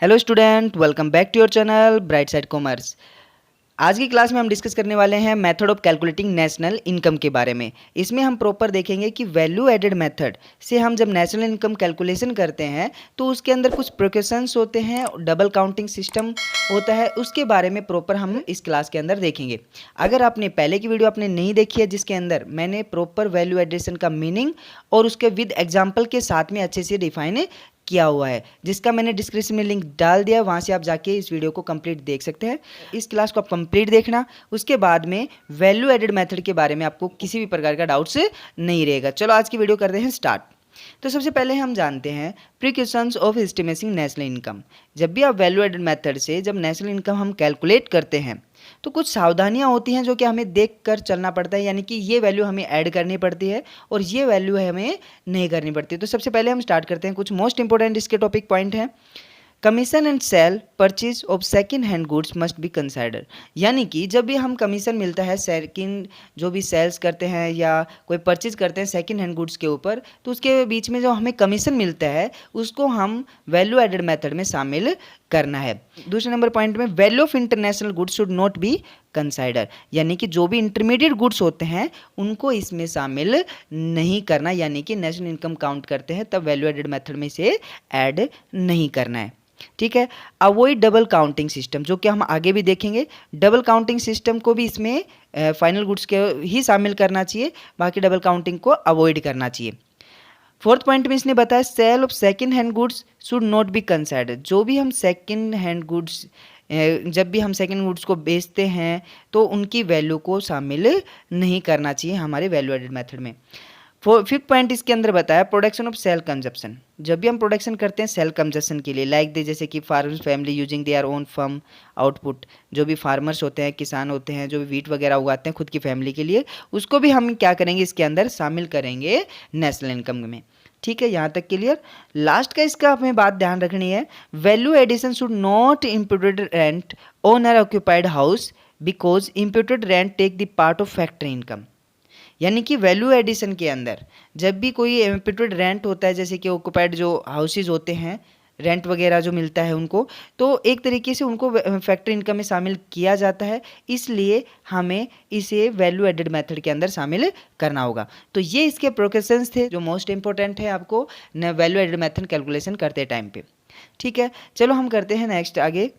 Hello student, welcome back to your channel bright side commerce. आज की class में हम डिस्कस करने वाले हैं method of calculating national income के बारे में। इसमें हम प्रॉपर देखेंगे कि वैल्यू एडेड मेथड से हम जब नेशनल इनकम कैलकुलेशन करते हैं तो उसके अंदर कुछ प्रिकॉशंस होते हैं, डबल काउंटिंग सिस्टम होता है, उसके बारे में प्रॉपर हम इस क्लास के अंदर देखेंगे। अगर आपने पहले की वीडियो आपने नहीं देखी है जिसके अंदर मैंने प्रॉपर वैल्यू एडिशन का मीनिंग और उसके विद एग्जाम्पल के साथ में अच्छे से डिफाइन किया हुआ है, जिसका मैंने डिस्क्रिप्शन में लिंक डाल दिया, वहाँ से आप जाके इस वीडियो को कंप्लीट देख सकते हैं। इस क्लास को आप कंप्लीट देखना, उसके बाद में वैल्यू एडेड मेथड के बारे में आपको किसी भी प्रकार का डाउट्स नहीं रहेगा। चलो आज की वीडियो करते हैं स्टार्ट। तो सबसे पहले हम जानते हैं precautions of estimating national income. जब भी आप वैल्यू एडेड मेथड से जब नेशनल इनकम हम कैलकुलेट करते हैं तो कुछ सावधानियां होती हैं जो कि हमें देख कर चलना पड़ता है, यानी कि ये वैल्यू हमें ऐड करनी पड़ती है और ये वैल्यू हमें नहीं करनी पड़ती। तो सबसे पहले हम स्टार्ट करते हैं, कुछ मोस्ट इंपॉर्टेंट इसके टॉपिक पॉइंट हैं। Commission and cell purchase of second hand goods must be consider, यानी कि जब भी हम कमीशन मिलता है सेकंड जो भी सेल्स करते हैं या कोई परचेज करते हैं सेकंड हैंड गुड्स के ऊपर, तो उसके बीच में जो हमें कमीशन मिलता है उसको हम वैल्यू एडेड मेथड में शामिल करना है। दूसरे नंबर पॉइंट में value of international goods should not be consider, यानी कि जो भी इंटरमीडिएट गुड्स होते हैं उनको इसमें शामिल नहीं करना, यानी कि नेशनल इनकम काउंट करते हैं तब वैल्यू एडेड मेथड में से ऐड नहीं करना है। ठीक है। अवॉइड डबल काउंटिंग सिस्टम, जो कि हम आगे भी देखेंगे। डबल काउंटिंग सिस्टम को भी इसमें फाइनल गुड्स के ही शामिल करना चाहिए, बाकी डबल काउंटिंग को अवॉइड करना चाहिए। फोर्थ पॉइंट में इसने बताया sale of second hand goods should not be consider, जो भी हम सेकंड हैंड गुड्स जब भी हम सेकंड गुड्स को बेचते हैं तो उनकी वैल्यू को शामिल नहीं करना चाहिए हमारे वैल्यू एडेड मेथड में। फिफ्थ पॉइंट इसके अंदर बताया प्रोडक्शन ऑफ सेल कंजप्शन, जब भी हम प्रोडक्शन करते हैं सेल कंजप्शन के लिए, लाइक दे जैसे कि farmers family using their own firm output, जो भी फार्मर्स होते हैं, किसान होते हैं जो भी वीट वगैरह उगाते हैं खुद की फैमिली के लिए, उसको भी हम क्या करेंगे इसके अंदर शामिल करेंगे नेशनल इनकम में। ठीक है, यहाँ तक क्लियर। लास्ट का इसका हमें बात ध्यान रखनी है, value addition should not imputed rent owner occupied house because imputed rent take the part of factory income, यानी कि वैल्यू एडिशन के अंदर जब भी कोई इम्प्यूटेड रेंट होता है, जैसे कि ऑक्यूपाइड जो हाउसेज होते हैं रेंट वगैरह जो मिलता है उनको, तो एक तरीके से उनको फैक्ट्री इनकम में शामिल किया जाता है, इसलिए हमें इसे वैल्यू एडेड मेथड के अंदर शामिल करना होगा। तो ये इसके प्रोकेशंस थे जो मोस्ट इंपॉर्टेंट है आपको वैल्यू एडेड मेथड कैलकुलेशन करते टाइम पे। ठीक है, चलो हम करते हैं नेक्स्ट आगे।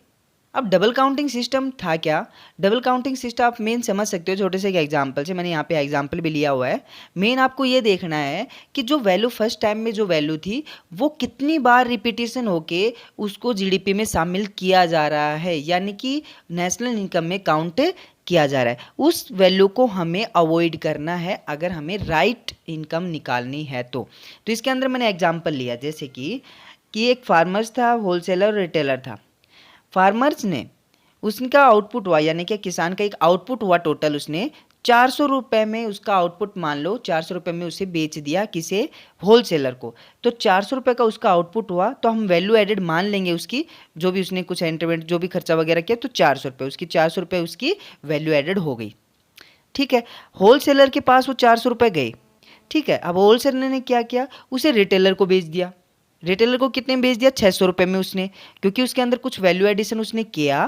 अब डबल काउंटिंग सिस्टम था क्या? डबल काउंटिंग सिस्टम आप मेन समझ सकते हो छोटे से एक एग्जांपल से, मैंने यहाँ पे एग्जांपल भी लिया हुआ है। मेन आपको ये देखना है कि जो वैल्यू फर्स्ट टाइम में जो वैल्यू थी वो कितनी बार रिपीटेशन होके उसको जीडीपी में शामिल किया जा रहा है, यानी कि नेशनल इनकम में काउंट किया जा रहा है। उस वैल्यू को हमें अवॉइड करना है अगर हमें राइट इनकम निकालनी है तो इसके अंदर मैंने एग्जाम्पल लिया, जैसे कि एक फार्मर्स था, होलसेलर और रिटेलर था। फार्मर्स ने उसका आउटपुट हुआ, यानी कि किसान का एक आउटपुट हुआ टोटल, उसने 400 रुपये में उसका आउटपुट मान लो 400 रुपये में उसे बेच दिया किसे, होलसेलर को। तो 400 रुपये का उसका आउटपुट हुआ तो हम वैल्यू एडेड मान लेंगे उसकी, जो भी उसने कुछ इंटरवेंट जो भी खर्चा वगैरह किया, तो 400 रुपये उसकी 400 रुपये उसकी वैल्यू एडेड हो गई। ठीक है, होलसेलर के पास वो 400 रुपये गए। ठीक है, अब होलसेलर ने क्या किया, उसे रिटेलर को बेच दिया। रिटेलर को कितने में बेच दिया? 600 रुपये में उसने, क्योंकि उसके अंदर कुछ वैल्यू एडिशन उसने किया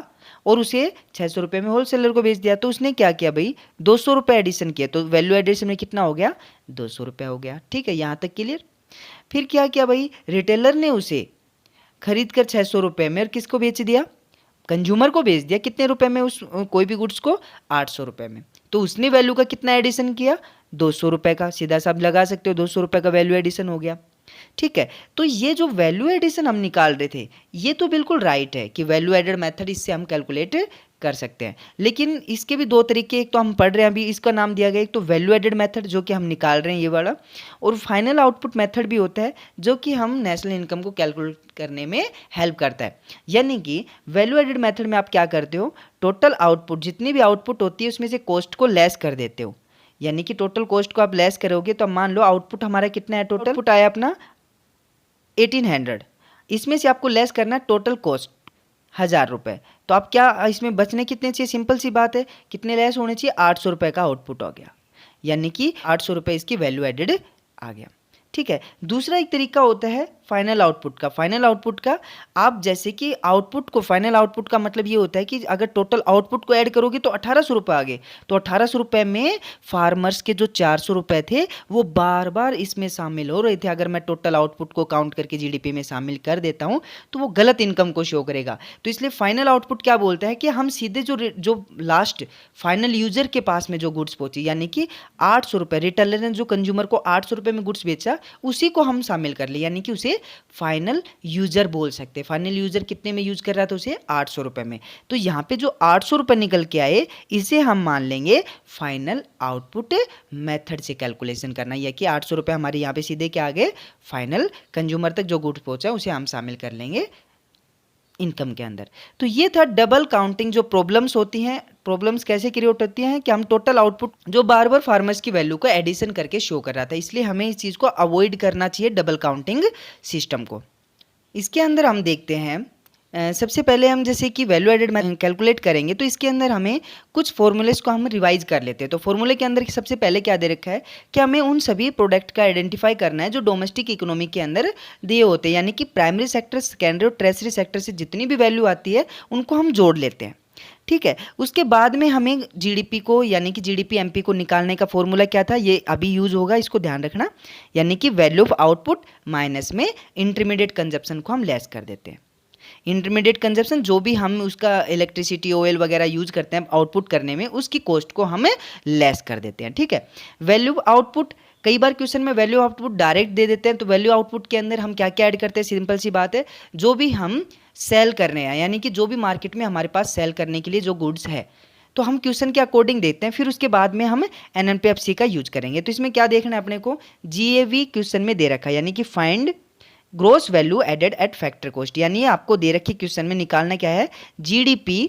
और उसे 600 रुपये में होलसेलर को बेच दिया। तो उसने क्या किया भाई, 200 रुपये एडिशन किया, तो वैल्यू एडिशन में कितना हो गया? 200 रुपये हो गया। ठीक है, यहाँ तक क्लियर। फिर क्या किया भाई, रिटेलर ने उसे खरीद कर 600 रुपये में और किसको बेच दिया? कंज्यूमर को बेच दिया। कितने रुपए में? उस कोई भी गुड्स को 800 रुपये में। तो उसने वैल्यू का कितना एडिशन किया? 200 रुपये का। सीधा सा आप लगा सकते हो, 200 रुपये का वैल्यू एडिशन हो गया। ठीक है, तो ये जो वैल्यू एडिशन हम निकाल रहे थे ये तो बिल्कुल राइट है कि वैल्यू एडेड मेथड इससे हम कैलकुलेट कर सकते हैं, लेकिन इसके भी दो तरीके, एक तो हम पढ़ रहे हैं अभी, इसका नाम दिया गया एक तो वैल्यू एडेड मेथड जो कि हम निकाल रहे हैं ये वाला, और फाइनल आउटपुट मेथड भी होता है जो कि हम नेशनल इनकम को कैलकुलेट करने में हेल्प करता है। यानी कि वैल्यू एडेड मेथड में आप क्या करते हो, टोटल आउटपुट जितनी भी आउटपुट होती है उसमें से कॉस्ट को लेस कर देते हो, यानी कि टोटल कॉस्ट को आप लेस करोगे तो मान लो आउटपुट हमारा कितना है, टोटल आउटपुट आया अपना 1800, इसमें से आपको लेस करना टोटल कॉस्ट 1000 रुपये। तो आप क्या इसमें बचने कितने चाहिए? सिंपल सी बात है, कितने लेस होने चाहिए? 800 रुपये का आउटपुट हो गया, यानी कि 800 रुपये इसकी वैल्यू एडेड आ गया। ठीक है। दूसरा एक तरीका होता है फाइनल आउटपुट का। फाइनल आउटपुट का आप जैसे कि आउटपुट को, फाइनल आउटपुट का मतलब ये होता है कि अगर टोटल आउटपुट को ऐड करोगे तो 1800 रुपये आ गए, तो 1800 रुपये में फार्मर्स के जो 400 रुपये थे वो बार बार इसमें शामिल हो रहे थे। अगर मैं टोटल आउटपुट को काउंट करके जीडीपी में शामिल कर देता हूँ तो वो गलत इनकम को शो करेगा। तो इसलिए फाइनल आउटपुट क्या बोलता है कि हम सीधे जो लास्ट फाइनल यूजर के पास में जो गुड्स पहुंची, यानी कि 800 रुपये, रिटेलर ने जो कंज्यूमर को 800 रुपये में गुड्स बेचा उसी को हम शामिल कर ले, यानी कि उसे फाइनल यूजर बोल सकते हैं। फाइनल यूजर कितने में यूज कर रहा था उसे 800 रुपये में। तो यहाँ पे जो 800 रुपये निकल के आए इसे हम मान लेंगे फाइनल आउटपुट मेथड से कैलकुलेशन करना, या कि 800 रुपये हमारे यहाँ पे सीधे क्या आ गए, फाइनल कंज्यूमर तक जो गुड्स पहुंचा उसे हम शामिल कर लेंगे इनकम के अंदर। तो ये था डबल काउंटिंग जो प्रॉब्लम्स होती हैं। प्रॉब्लम्स कैसे क्रिएट होती हैं कि हम टोटल आउटपुट जो बार बार फार्मर्स की वैल्यू को एडिशन करके शो कर रहा था, इसलिए हमें इस चीज़ को अवॉइड करना चाहिए, डबल काउंटिंग सिस्टम को। इसके अंदर हम देखते हैं सबसे पहले हम जैसे कि वैल्यू एडेड कैलकुलेट करेंगे तो इसके अंदर हमें कुछ फॉर्मूलेस को हम रिवाइज कर लेते हैं। तो फॉर्मूले के अंदर सबसे पहले क्या दे रखा है कि हमें उन सभी प्रोडक्ट का आइडेंटिफाई करना है जो डोमेस्टिक इकोनॉमी के अंदर दिए होते हैं, यानी कि प्राइमरी सेक्टर, सेकेंडरी और टर्शियरी सेक्टर से जितनी भी वैल्यू आती है उनको हम जोड़ लेते हैं। ठीक है। उसके बाद में हमें जीडीपी को, यानी कि जीडीपी एमपी को निकालने का फॉर्मूला क्या था, ये अभी यूज होगा, इसको ध्यान रखना, यानी कि वैल्यू ऑफ आउटपुट माइनस में इंटरमीडिएट कंजप्शन को हम लेस कर देते हैं। इंटरमीडिएट कंजप्शन जो भी हम उसका इलेक्ट्रिसिटी, ऑयल वगैरह यूज करते हैं आउटपुट करने में, उसकी कॉस्ट को हमें लेस कर देते हैं। ठीक है। वैल्यू आउटपुट, कई बार क्वेश्चन में वैल्यू आउटपुट डायरेक्ट दे देते हैं, तो वैल्यू आउटपुट के अंदर हम क्या क्या ऐड करते हैं, सिंपल सी बात है, जो भी हम सेल कर रहे हैं, यानी कि जो भी मार्केट में हमारे पास सेल करने के लिए जो गुड्स है तो हम क्वेश्चन के अकॉर्डिंग देते हैं, फिर उसके बाद में हम एनएनपीएफसी का यूज करेंगे। तो इसमें क्या देखना है अपने को, जीएवी क्वेश्चन में दे रखा है, यानी कि find gross value added at factor cost, यानी आपको दे रखी क्वेश्चन में निकालना क्या है, जीडीपी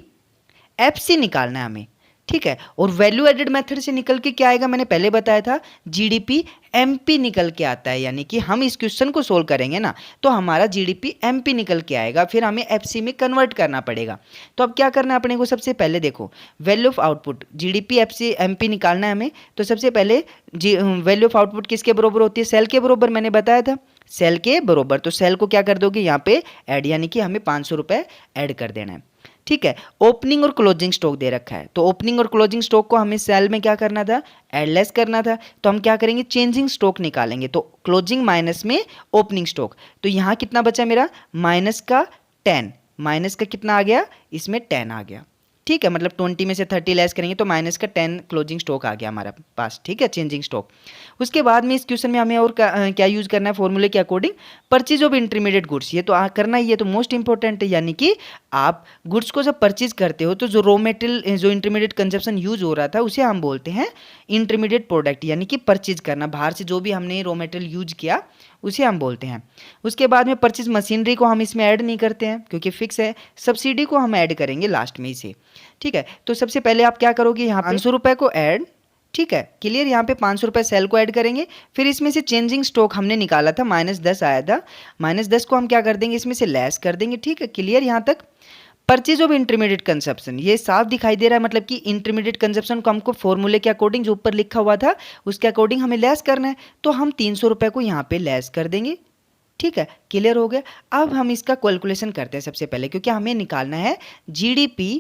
एफसी निकालना है हमें। ठीक है। और वैल्यू एडेड मेथड से निकल के क्या आएगा, मैंने पहले बताया था जीडीपी एमपी निकल के आता है, यानी कि हम इस क्वेश्चन को सोल्व करेंगे ना तो हमारा जीडीपी एमपी निकल के आएगा, फिर हमें एफसी में कन्वर्ट करना पड़ेगा। तो अब क्या करना है अपने को, सबसे पहले देखो value of output, GDP FC MP निकालना है हमें। तो सबसे पहले वैल्यू ऑफ आउटपुट किसके बराबर होती है, सेल के बराबर, मैंने बताया था सेल के बराबर। तो सेल को क्या कर दोगे यहाँ पे ऐड, यानी कि हमें 500 रुपये ऐड कर देना है। ठीक है। ओपनिंग और क्लोजिंग स्टॉक दे रखा है, तो ओपनिंग और क्लोजिंग स्टॉक को हमें सेल में क्या करना था, ऐड लेस करना था। तो हम क्या करेंगे, चेंजिंग स्टॉक निकालेंगे, तो क्लोजिंग माइनस में ओपनिंग स्टॉक। तो यहाँ कितना बचा मेरा, माइनस का 10, माइनस का कितना आ गया, इसमें 10 आ गया। ठीक है। मतलब 20 में से 30 लेस करेंगे तो माइनस का 10 क्लोजिंग स्टॉक आ गया हमारा पास। ठीक है, चेंजिंग स्टॉक। उसके बाद में इस क्वेश्चन में हमें और क्या यूज करना है, फॉर्मूले के according purchase of intermediate goods, ये तो करना ही है, तो मोस्ट इंपॉर्टेंट है, यानी कि आप गुड्स को जब परचेज करते हो तो जो रॉ मेटेरियल, जो इंटरमीडिएट कंजप्शन यूज हो रहा था उसे हम बोलते हैं इंटरमीडिएट प्रोडक्ट, यानी कि परचेज करना, बाहर से जो भी हमने रॉ मेटेरियल यूज किया उसे हम बोलते हैं। उसके बाद में परचेज मशीनरी को हम इसमें ऐड नहीं करते हैं क्योंकि फिक्स है, सब्सिडी को हम ऐड करेंगे लास्ट में इसे। ठीक है। तो सबसे पहले आप क्या करोगे, यहाँ 500 रुपये को ऐड, ठीक है, क्लियर, यहाँ पे 500 रुपये सेल को ऐड करेंगे, फिर इसमें से चेंजिंग स्टॉक हमने निकाला था -10 आया था, -10 को हम क्या कर देंगे, इसमें से लेस कर देंगे। ठीक है, क्लियर यहाँ तक। परचेज ऑफ इंटरमीडिएट कंजप्शन, ये साफ दिखाई दे रहा है, मतलब कि इंटरमीडिएट कंजप्शन को हमको फॉर्मूले के अकॉर्डिंग जो ऊपर लिखा हुआ था उसके अकॉर्डिंग हमें लेस करना है, तो हम 300 रुपये को यहाँ पे लेस कर देंगे। ठीक है, क्लियर हो गया। अब हम इसका कैलकुलेशन करते हैं सबसे पहले, क्योंकि हमें निकालना है जीडीपी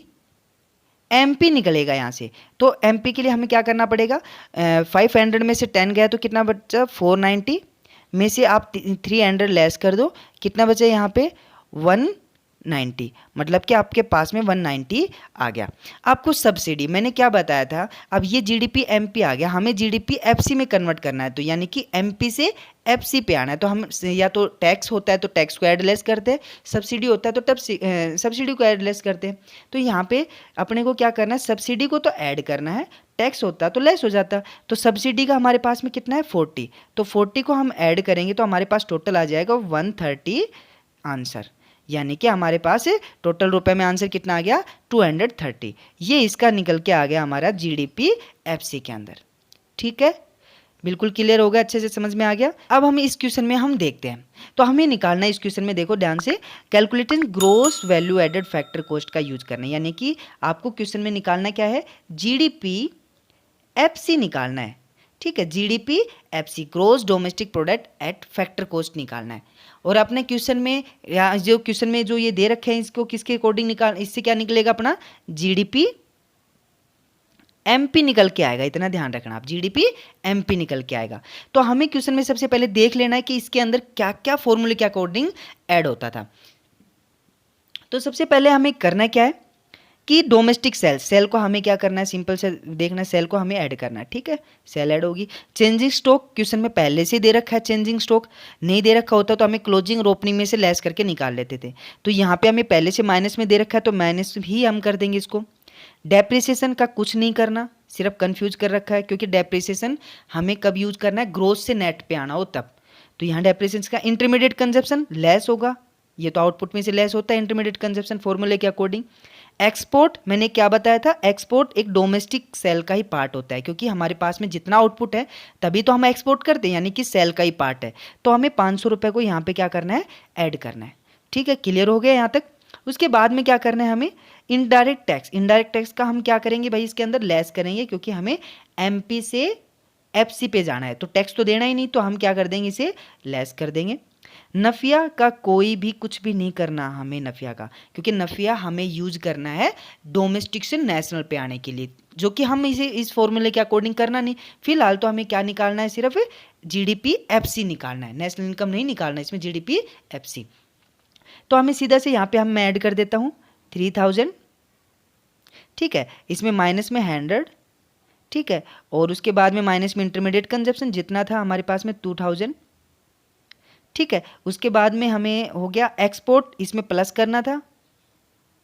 एमपी निकलेगा यहाँ से। तो एमपी के लिए हमें क्या करना पड़ेगा, 500 में से 10 गया तो कितना बचा, 490 में से आप 300 लेस कर दो, कितना बचा यहाँ पे 190, मतलब कि आपके पास में 190 आ गया। आपको सब्सिडी मैंने क्या बताया था, अब ये जीडीपी एमपी आ गया, हमें जीडीपी एफसी में कन्वर्ट करना है, तो यानी कि एमपी से एफसी पे आना है। तो हम या तो टैक्स होता है तो टैक्स को ऐड लेस करते हैं, सब्सिडी होता है तो तब सब्सिडी को ऐड लेस करते हैं। तो यहाँ पे अपने को क्या करना है, सब्सिडी को तो ऐड करना है, टैक्स होता तो लेस हो जाता। तो सब्सिडी का हमारे पास में कितना है 40, तो 40 को हम ऐड करेंगे तो हमारे पास टोटल आ जाएगा 130 आंसर, यानी कि हमारे पास टोटल रुपए में आंसर कितना आ गया 230। ये इसका निकल के आ गया हमारा जीडीपी एफसी के अंदर। ठीक है, बिल्कुल क्लियर हो गया, अच्छे से समझ में आ गया। अब हम इस क्वेश्चन में हम देखते हैं, तो हमें निकालना है इस क्वेश्चन में, देखो ध्यान से, calculating gross value added factor cost का यूज करना है, यानी कि आपको क्वेश्चन में निकालना क्या है, जीडीपी एफसी निकालना है। ठीक है, GDP FC gross domestic product at factor cost निकालना है। और अपने क्वेश्चन में या जो क्वेश्चन में जो ये दे रखे हैं इसको किसके अकॉर्डिंग निकाल, इससे क्या निकलेगा अपना जीडीपी एमपी निकल के आएगा, इतना ध्यान रखना आप, जीडीपी एमपी निकल के आएगा। तो हमें क्वेश्चन में सबसे पहले देख लेना है कि इसके अंदर क्या क्या फॉर्मूले के अकॉर्डिंग ऐड होता था। तो सबसे पहले हमें करना क्या है कि डोमेस्टिक सेल को हमें क्या करना है, सिंपल से देखना है, सेल को हमें ऐड करना है। ठीक है, सेल ऐड होगी। चेंजिंग स्टॉक क्वेश्चन में पहले से दे रखा है, चेंजिंग स्टॉक नहीं दे रखा होता तो हमें क्लोजिंग और ओपनिंग में से लेस करके निकाल लेते थे। तो यहाँ पे हमें पहले से माइनस में दे रखा है तो माइनस ही हम कर देंगे इसको। डेप्रिसिएशन का कुछ नहीं करना, सिर्फ कंफ्यूज कर रखा है, क्योंकि डेप्रिसिएशन हमें कब यूज करना है, ग्रोथ से नेट पे आना हो तब। तो यहाँ डेप्रिसिएशन का इंटरमीडिएट कंजप्शन लेस होगा, ये तो आउटपुट में से लेस होता है इंटरमीडिएट कंजप्शन फॉर्मूले के अकॉर्डिंग। एक्सपोर्ट मैंने क्या बताया था, एक्सपोर्ट एक डोमेस्टिक सेल का ही पार्ट होता है, क्योंकि हमारे पास में जितना आउटपुट है तभी तो हम एक्सपोर्ट करते हैं, यानी कि सेल का ही पार्ट है। तो हमें 500 रुपये को यहाँ पे क्या करना है, ऐड करना है। ठीक है, क्लियर हो गया यहाँ तक। उसके बाद में क्या करना है हमें, इनडायरेक्ट टैक्स। इनडायरेक्ट टैक्स का हम क्या करेंगे भाई, इसके अंदर लेस करेंगे, क्योंकि हमें एमपी से एफसी पे जाना है, तो टैक्स तो देना ही नहीं, तो हम क्या कर देंगे, इसे लेस कर देंगे। नफिया का कोई भी कुछ भी नहीं करना हमें, नफिया का, क्योंकि नफिया हमें यूज करना है डोमेस्टिक से नेशनल पे आने के लिए, जो कि हम इसे इस फॉर्मूले के अकॉर्डिंग करना नहीं। फिलहाल तो हमें क्या निकालना है, सिर्फ जीडीपी एफसी निकालना है, नेशनल इनकम नहीं निकालना है इसमें, जीडीपी एफसी। तो हमें सीधा से यहाँ पे हम मैं ऐड कर देता हूँ 3000। ठीक है, इसमें माइनस में 100। ठीक है, और उसके बाद में माइनस में इंटरमीडिएट कंजप्शन जितना था हमारे पास में 2000। ठीक है, उसके बाद में हमें हो गया एक्सपोर्ट, इसमें प्लस करना था,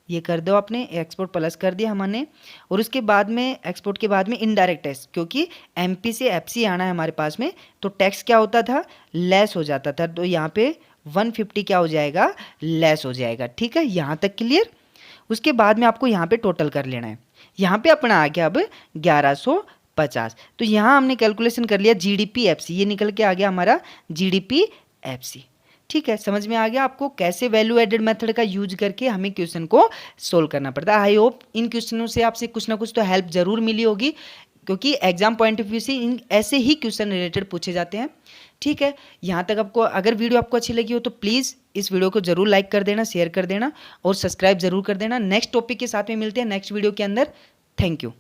ये कर दो आपने, एक्सपोर्ट प्लस कर दिया हमने। और उसके बाद में एक्सपोर्ट के बाद में इनडायरेक्ट टैक्स, क्योंकि एमपी से एफसी आना है हमारे पास में, तो टैक्स क्या होता था, लेस हो जाता था। तो यहाँ पे 150 क्या हो जाएगा, लेस हो जाएगा। ठीक है, यहाँ तक क्लियर। उसके बाद में आपको यहाँ पे टोटल कर लेना है। यहाँ पे अपना आ गया अब 1150। तो यहाँ हमने कैलकुलेशन कर लिया जीडीपी एफसी, ये निकल के आ गया हमारा जीडीपी एफसी। ठीक है, समझ में आ गया आपको कैसे वैल्यू एडेड मेथड का यूज करके हमें क्वेश्चन को सोल्व करना पड़ता है। आई होप इन क्वेश्चनों से आपसे कुछ ना कुछ तो हेल्प जरूर मिली होगी, क्योंकि एग्जाम पॉइंट ऑफ व्यू से इन ऐसे ही क्वेश्चन रिलेटेड पूछे जाते हैं। ठीक है, यहाँ तक आपको अगर वीडियो आपको अच्छी लगी हो तो प्लीज़ इस वीडियो को जरूर लाइक कर देना, शेयर कर देना और सब्सक्राइब जरूर कर देना। नेक्स्ट टॉपिक के साथ में मिलते हैं नेक्स्ट वीडियो के अंदर। Thank you.